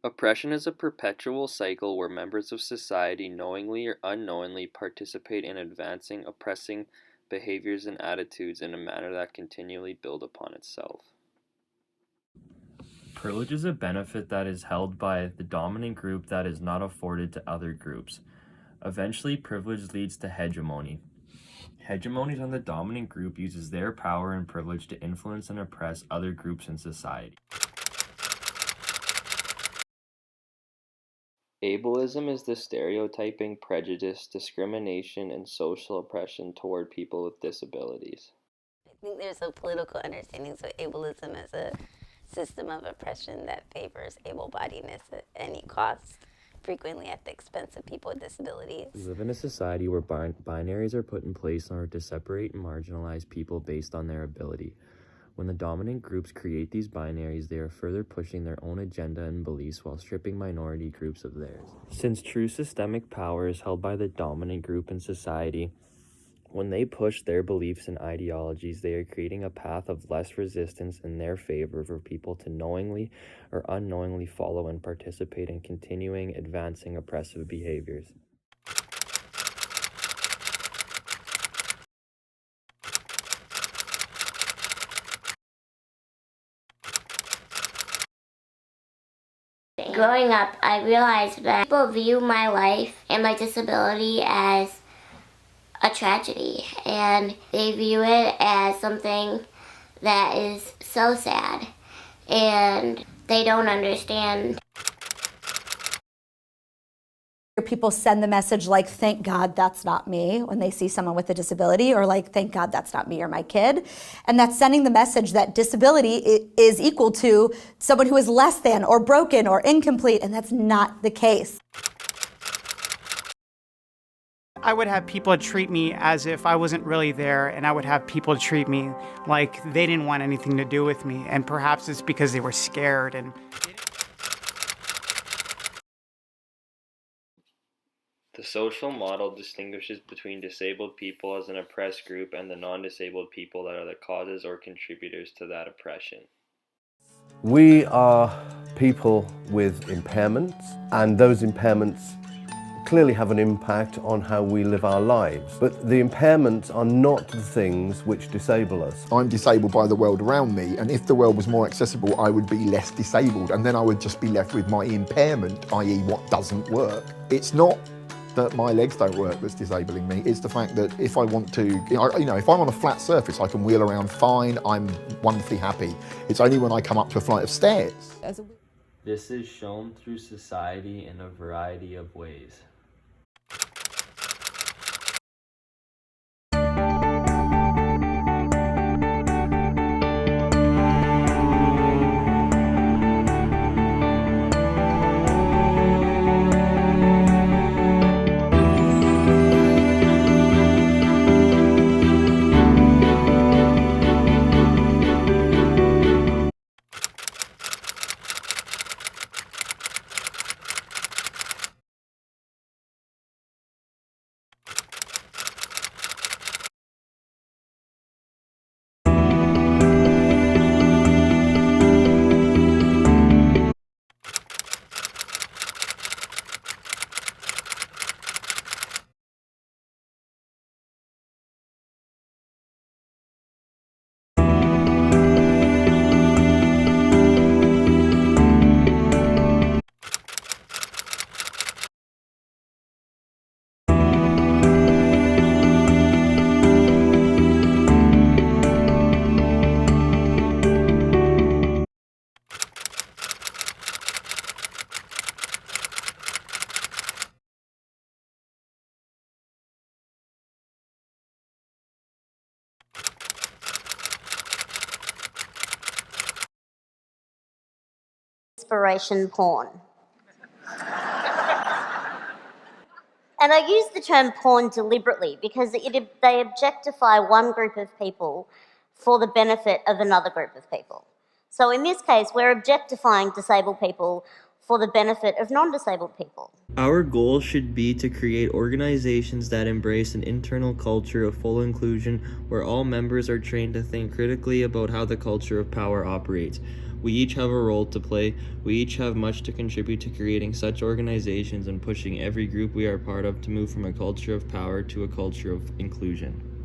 Oppression is a perpetual cycle where members of society knowingly or unknowingly participate in advancing oppressing behaviors and attitudes in a manner that continually build upon itself. Privilege is a benefit that is held by the dominant group that is not afforded to other groups. Eventually, privilege leads to hegemony. Hegemonies on the dominant group uses their power and privilege to influence and oppress other groups in society. Ableism is the stereotyping, prejudice, discrimination, and social oppression toward people with disabilities. I think there's a political understanding of ableism as a system of oppression that favors able-bodiedness at any cost, frequently at the expense of people with disabilities. We live in a society where binaries are put in place in order to separate and marginalize people based on their ability. When the dominant groups create these binaries, they are further pushing their own agenda and beliefs while stripping minority groups of theirs. Since true systemic power is held by the dominant group in society, when they push their beliefs and ideologies, they are creating a path of less resistance in their favor for people to knowingly or unknowingly follow and participate in continuing advancing oppressive behaviors. Growing up, I realized that people view my life and my disability as a tragedy, and they view it as something that is so sad, and they don't understand. People send the message like, thank God that's not me, when they see someone with a disability, or like, thank God that's not me or my kid. And that's sending the message that disability is equal to someone who is less than or broken or incomplete, and that's not the case. I would have people treat me as if I wasn't really there, and I would have people treat me like they didn't want anything to do with me, and perhaps it's because they were scared. And The social model distinguishes between disabled people as an oppressed group and the non-disabled people that are the causes or contributors to that oppression. We are people with impairments, and those impairments clearly have an impact on how we live our lives. But the impairments are not the things which disable us. I'm disabled by the world around me, and if the world was more accessible, I would be less disabled, and then I would just be left with my impairment, i.e. what doesn't work. It's not that my legs don't work that's disabling me, it's the fact that if I want to, if I'm on a flat surface, I can wheel around fine, I'm wonderfully happy. It's only when I come up to a flight of stairs. This is shown through society in a variety of ways. Inspiration porn. And I use the term porn deliberately because they objectify one group of people for the benefit of another group of people. So in this case, we're objectifying disabled people for the benefit of non-disabled people. Our goal should be to create organizations that embrace an internal culture of full inclusion where all members are trained to think critically about how the culture of power operates. We each have a role to play. We each have much to contribute to creating such organizations and pushing every group we are part of to move from a culture of power to a culture of inclusion.